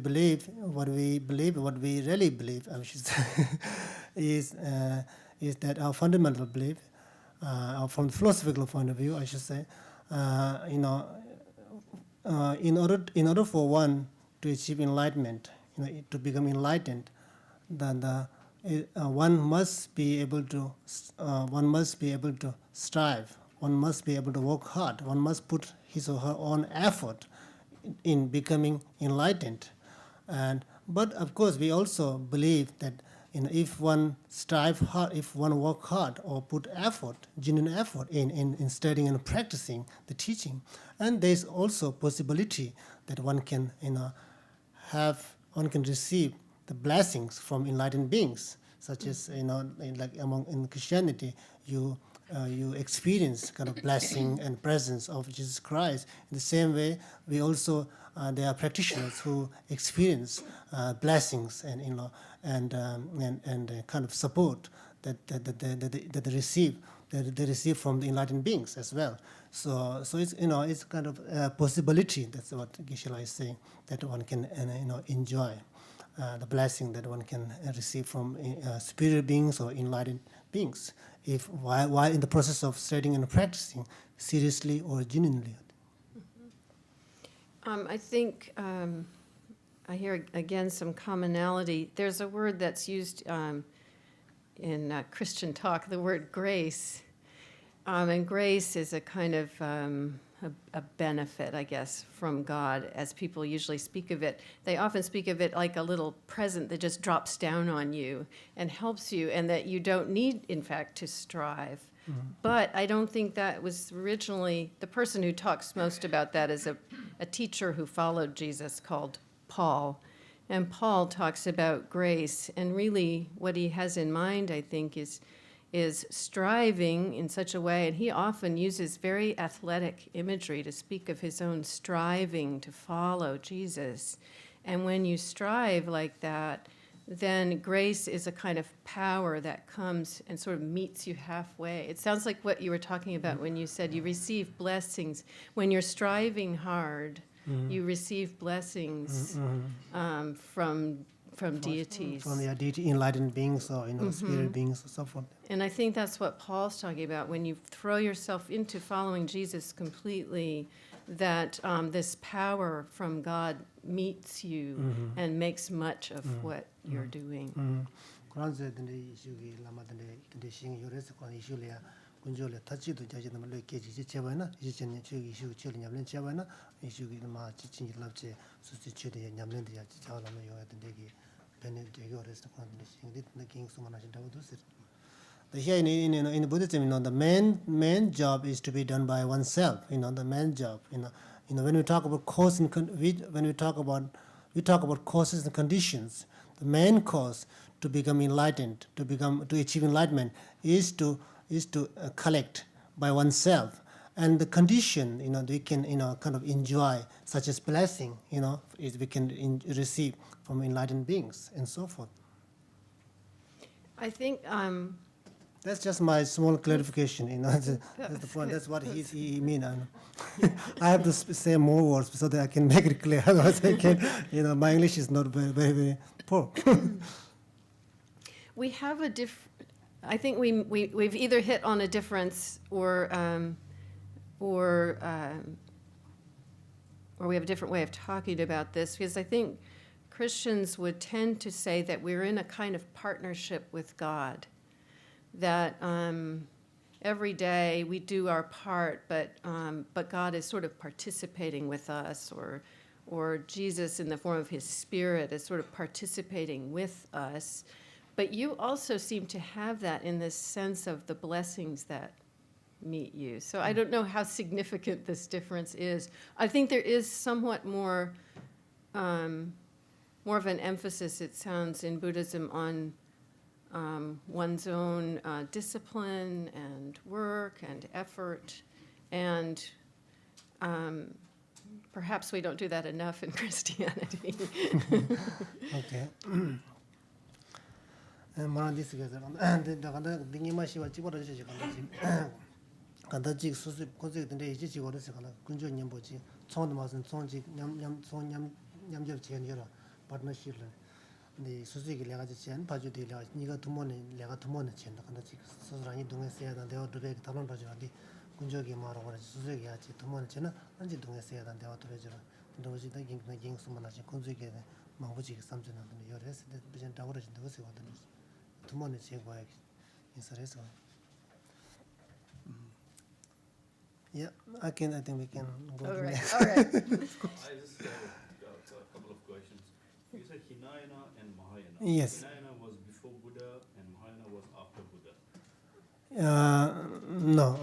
really believe I should say is that our fundamental belief from the philosophical point of view I should say in order for one to achieve enlightenment, to become enlightened, then one must be able to strive. One must be able to work hard. One must put his or her own effort in becoming enlightened. But of course, we also believe that if one strive hard, if one work hard or put effort, genuine effort in studying and practicing the teaching, and there's also possibility that one can receive the blessings from enlightened beings, such as in Christianity, you experience kind of blessing and presence of Jesus Christ. In the same way, we also there are practitioners who experience blessings and kind of support that they receive from the enlightened beings as well. So it's it's kind of a possibility. That's what Geshe is saying, that one can enjoy the blessing that one can receive from superior beings or enlightened beings, if while in the process of studying and practicing seriously or genuinely. I think I hear again some commonality. There's a word that's used in Christian talk, the word grace. And grace is a kind of a benefit, I guess, from God, as people usually speak of it. They often speak of it like a little present that just drops down on you and helps you, and that you don't need, in fact, to strive. Mm-hmm. But I don't think that was originally, the person who talks most about that is a teacher who followed Jesus called Paul. And Paul talks about grace, and really what he has in mind, I think, is striving in such a way, and he often uses very athletic imagery to speak of his own striving to follow Jesus. And when you strive like that, then grace is a kind of power that comes and sort of meets you halfway. It sounds like what you were talking about when you said you receive blessings. When you're striving hard, you receive blessings from deities. From the deity, enlightened beings or spirit beings or so forth. And I think that's what Paul's talking about. When you throw yourself into following Jesus completely, that this power from God meets you and makes much of what you're doing. Here in Buddhism, the main job is to be done by oneself. The main job. When we talk about cause and we talk about causes and conditions, the main cause to become enlightened, to achieve enlightenment, is to collect by oneself. And the condition, we can kind of enjoy, such as blessing, is we can receive from enlightened beings and so forth. I think that's just my small clarification. That's the point. That's what he mean. I have to say more words so that I can make it clear. Otherwise, I can. My English is not very, very, very poor. We have a I think we've either hit on a difference or we have a different way of talking about this, because I think Christians would tend to say that we're in a kind of partnership with God, that every day we do our part, but God is sort of participating with us, or Jesus in the form of his Spirit is sort of participating with us. But you also seem to have that in this sense of the blessings that meet you. So I don't know how significant this difference is. I think there is somewhat more of an emphasis, it sounds, in Buddhism on one's own discipline and work and effort, and perhaps we don't do that enough in Christianity. Okay. 네 수수기 내가 지엔 봐주디 내가 네가 두모네 내가 두모네 챘다 근데 지금 수수랑이 동에서야 내가 두배 담은 봐줘야지 군적이 말하고 그래 수수기 하지 두모네 챘나 언제 동에서야 내가 두배줘라 근데 어제 나 ging 수만하지 군적이 망부지 삼전하는 여래서 비전 다워진다 그래서 왔더니 두모네 챘고 인사해서 Yeah, I think we can go All to right. next. All right. I just have a couple of questions. You said Hinayana and Mahayana. Yes. Hinayana was before Buddha and Mahayana was after Buddha. No.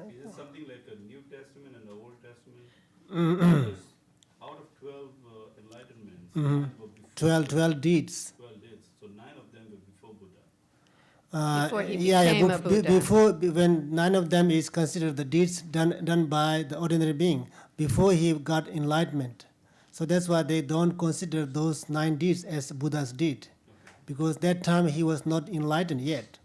Is it something like a New Testament and the Old Testament? Because out of 12 enlightenments, nine were before 12 deeds. 12 days. So 9 of them were before Buddha. Before he became a Buddha. Before, when 9 of them is considered the deeds done by the ordinary being, before he got enlightenment. So that's why they don't consider those 9 deeds as Buddha's deed, because that time he was not enlightened yet.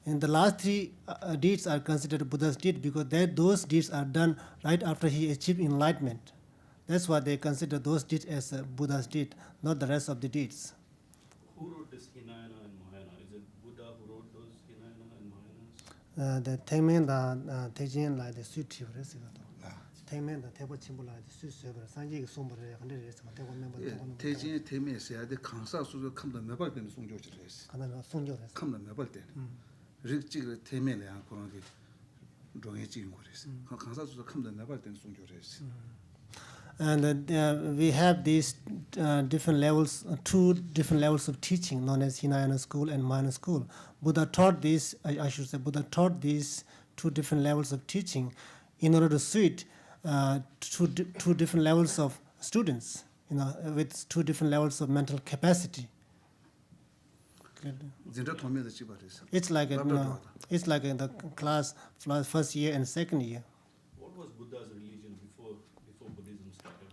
And the last 3 deeds are considered Buddha's deed because those deeds are done right after he achieved enlightenment. That's why they consider those deeds as Buddha's deed, not the rest of the deeds. Who wrote this Hinayana and Mahayana? Is it Buddha who wrote those Hinayana and Mahayanas? The Tengmen da Tejin like the suit to Tengmen the table symbol like the suit server, Sanji Sumber, and the rest of the member. 대진의 대미에 세야데 강사 수저 컴다 매발 되는 송조지레스. Kanana Sunjo. 컴다 매발 때. 릭지그 대미에 한 그런 게 종에 찍은 거레스. 강사 수저 컴다 매발 되는 송조레스. And we have these different levels, 2 different levels of teaching known as Hinayana school and Mahayana school. Buddha taught this, I should say, Buddha taught these 2 different levels of teaching in order to suit 2 different levels of students, with 2 different levels of mental capacity. It's like it's like in the class first year and second year. What was Buddha's religion before Buddhism started?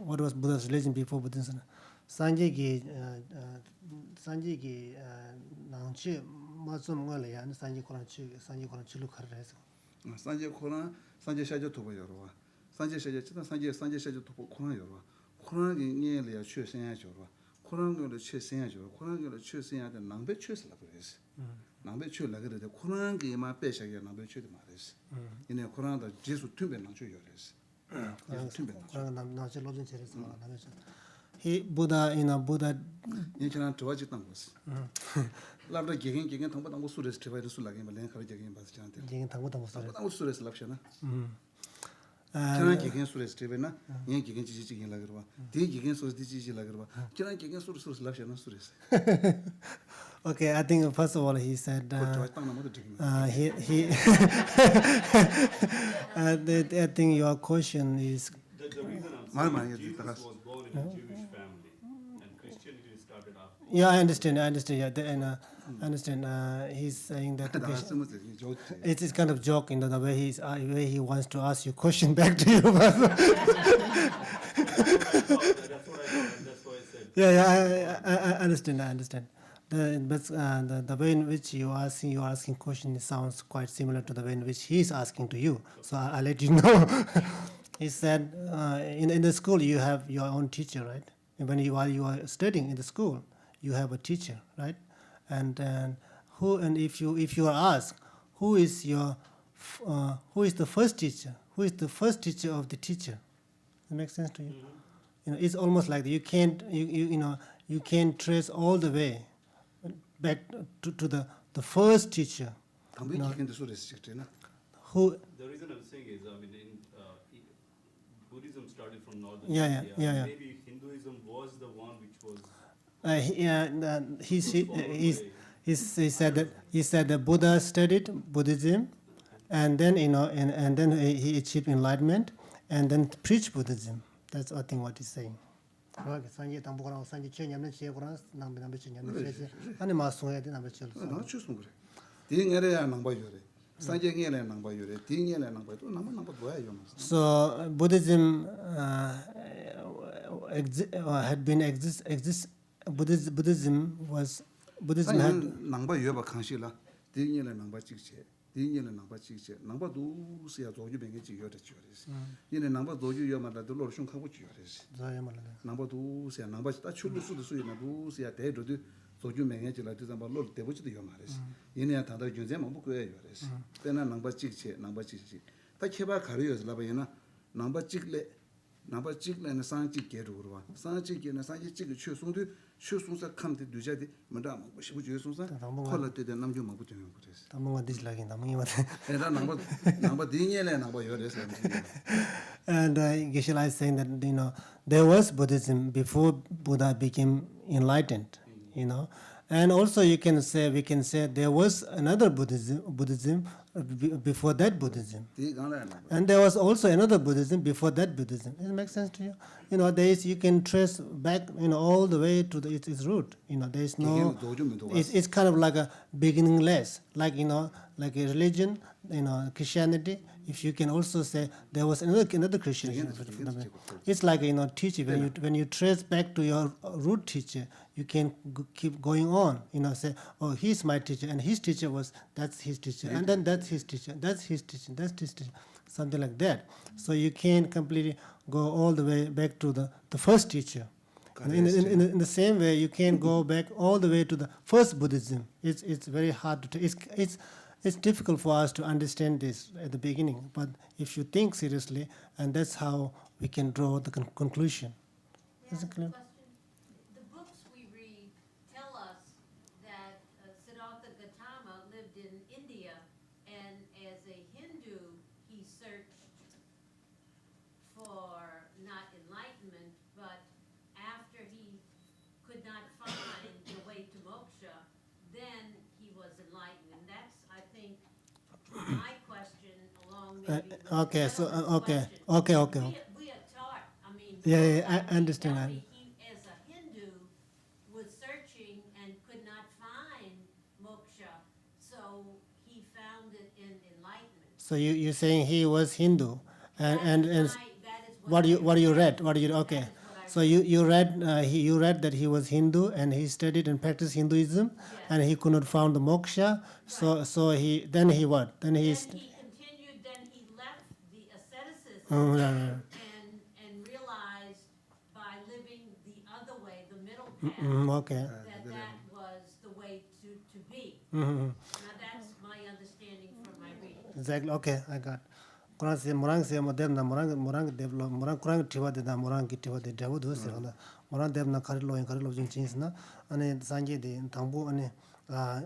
What was Buddha's religion before Buddhism? Sanji gi nangchi mazum ngale ya sanji koran chulu khar reso. 산제 코나 산제 샤저 도보 여러와 산제 샤저 치다 산제 샤저 도보 코나 여러와 코나게 녜려 최선야 저러와 코나게로 최선야 저러 코나게로 최선야데 남배 최선라 그래서 남배 최라 그래데 코나게만 빼셔야 남배 최도 말했어 이내 코나다 제수 튜베 나죠 여래서 코나 나저 로진 체레서 나면서 he Buddha Buddha 예전에 좋아지 땅 거스 라브다 개긴 당보 당고 수레스 트바이도 술라게 말랭 가르 개긴 봐서 저한테 지금 당고 수레 당고 수레스 랍셔나 저는 개긴 수레스 트바이나 예 개긴 지지 라그르바 디 개긴 수레스 지지 라그르바 저는 개긴 수레스 랍셔나 수레스 Okay, I think first of all he said I think your question is The reason I'm saying is Jesus was born in a Jewish family and Christianity started after. Yeah, I understand. Yeah, I understand. He's saying that it is kind of joke in the way he wants to ask you question back to you. That's what I thought, and that's why I said. Yeah, I understand. The way in which you're asking question sounds quite similar to the way in which he's asking to you. So I'll let you know. He said, in the school you have your own teacher, right? While you are studying in the school, you have a teacher, right? And if you are asked who is the first teacher? Who is the first teacher of the teacher? Does that make sense to you? It's almost like you can't trace all the way back to the first teacher. 당배 개긴도 수레스 직전에 Who? The reason I'm saying is, Buddhism started from northern Yeah. Maybe Hinduism was the one which was. He said that Buddha studied Buddhism, and then and then he achieved enlightenment, and then preached Buddhism. That's I think what he's saying. 산지 당보거나 산지 최념는 지역으로 남배 최념는 지역 아니 마송해야 돼 남배 지역. 나 추스 그래. 딩에래야 남바요래. 산제게래 남바요래. 딩에래 남바도 남바 뭐야요. So Buddhism had been Buddhism had 남바요바 강시라. 딩에래 남바 찍체. 딩에래 남바 찍체. 남바도 시야 조주 뱅게 지요다 지요레스. 얘네 남바 도주 요마다도 로숑 하고 지요레스. 남바도 시야 남바 다 출루 수도 수이나도 시야 대도도 조주 뱅게 지라도 잠바 로 대보지도 요마레스. 얘네 다다 준제 뭐 그거야 요레스. 때나 남바 찍체. 다 케바 가려서 라바이나 남바 찍래는 산지 개로로 산지게는 산지 찍을 최송사 컴데 두자디 뭐다 뭐 싶어 주송사 콜라데데 남주 뭐 붙으면 그랬어. 담모가 디슬라기 남이 맞. 에다 남바 디니엘에 남바 요래서. And Geshe is saying that there was Buddhism before Buddha became enlightened, and also we can say there was another Buddhism before that Buddhism. 디 강라나 And there was also another Buddhism before that Buddhism. Does it make sense to you? There is, you can trace back, all the way to its root. There is no. It's kind of like a beginningless, like like a religion, Christianity. If you can also say there was another Christianity. It's like teacher. When you trace back to your root teacher, you can keep going on. Say, oh, he's my teacher, and his teacher that's his teacher, and then that's his teacher, that's his teacher, that's his teacher, something like that. So you can't completely go all the way back to the first teacher. In the same way, you can't go back all the way to the first Buddhism. It's very hard to. It's difficult for us to understand this at the beginning. But if you think seriously, and that's how we can draw the conclusion. Is it clear? The books we read tell us that Siddhartha Gautama lived in India, and as a Hindu, he searched for not enlightenment, but after he could not find the way to moksha, then he was enlightened. And that's, I think, my question along maybe with Okay, so, Gentleman's okay, question. okay. We are taught, I mean. Yeah, I that understand. he, as a Hindu, was searching and could not find moksha, so he found it in enlightenment. So you're saying he was Hindu, and That is what do you read? Okay. That is what I So you read that he was Hindu and he studied and practiced Hinduism, and he could not find the moksha. So he what? Then he Then he continued. Then he left the asceticism Oh, yeah. and realized by living the other way, the middle path, Okay. that was the way to be. Mm-hmm. Now that's my understanding from my reading. Exactly. Okay, I got. Kurang se morang se modem na morang develop morang kurang tiwa de na morang ki tiwa de devu do se na morang dev na karilo jing chins na ane sanje de tangbu ane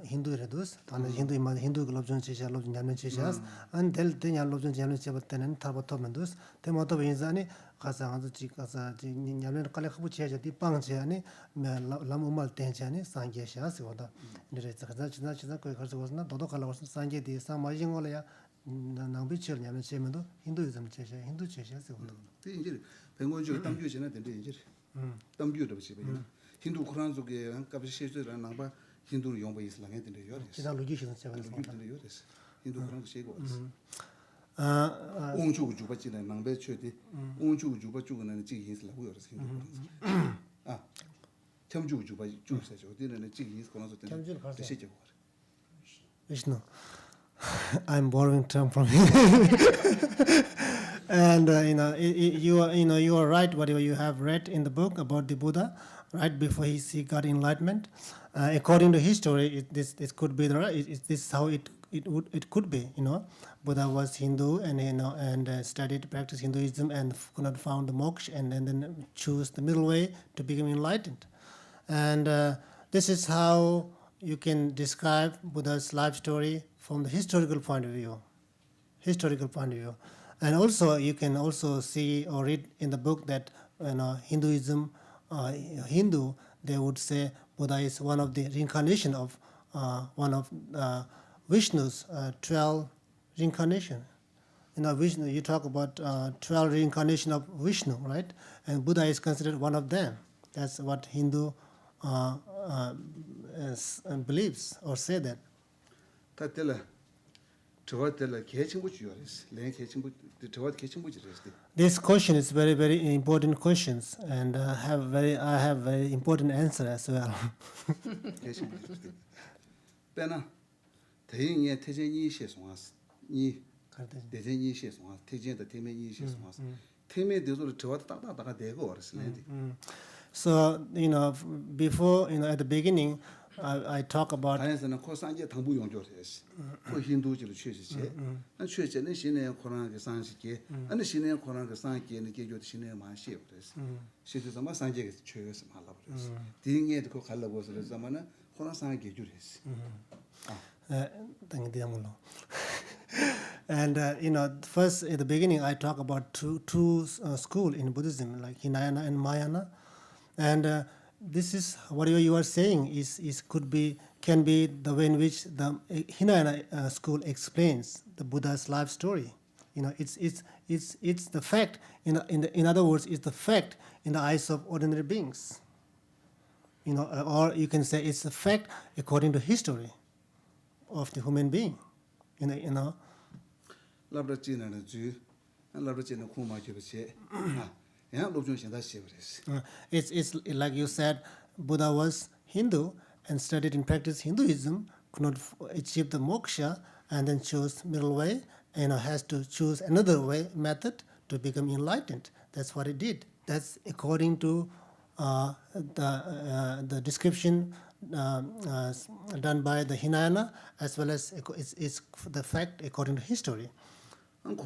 Hindu redus tane Hindu globjon chisha lobjon jamne chishas an del de nya lobjon jamne chebat tenen tarbato mendus te moto binzani kasa ngazu chi kasa chi nyamne kale khabu cheja di pang che ane lam umal ten che ane sanje sha se oda dire tsaza china ko kharse wasna dodo kala wasna sanje de sa majing ola ya 낭비처럼 냐면 세면도 힌두이즘 제시 힌두 제시에서 디 이제 뱅고주 담주 전에 된데 이제 담주도 비시 봐 힌두 쿠란 속에 한 값이 실제로 나봐 힌두 용바 이슬람에 된데 요레스 지난 로지시는 제가 된데 요레스 힌두 쿠란 세고 아 옹주고 주바지는 낭배 최대 옹주고 주바 주고는 지 이슬람 요레스 힌두 쿠란 아 첨주고 주바 주세요 어디는 지 이슬람 코나서 된데 대시죠 Vishnu. I'm borrowing term from him. And you are right. Whatever you have read in the book about the Buddha, right before he got enlightenment, according to history, this could be the right. This is how it could be. Buddha was Hindu and studied, practiced Hinduism and could not found the moksha and then choose the middle way to become enlightened. And this is how you can describe Buddha's life story from the historical point of view. And also you can also see or read in the book that Hinduism, Hindu, they would say Buddha is one of the reincarnation of one of Vishnu's 12 reincarnation. Vishnu, you talk about 12 reincarnation of Vishnu, right? And Buddha is considered one of them. That's what Hindu believes or say that. This question is very, very important questions, and I have very important answer as well. So before at the beginning, I talk about. And first at the beginning I talk about two schools in Buddhism, like Hinayana and Mahayana, and this is whatever you are saying is could be can be the way in which the Hinayana school explains the Buddha's life story. You know, it's the fact. In other words, it's the fact in the eyes of ordinary beings. You know, or you can say it's the fact according to history of the human being. You know. labra china na ju labra china khuma ju che ya lobjun shin da shebres It's like you said, Buddha was Hindu and studied and practiced Hinduism, could not achieve the moksha, and then chose middle way, and has to choose another way method to become enlightened. That's what he did. That's according to the description done by the Hinayana, as well as it's the fact according to history.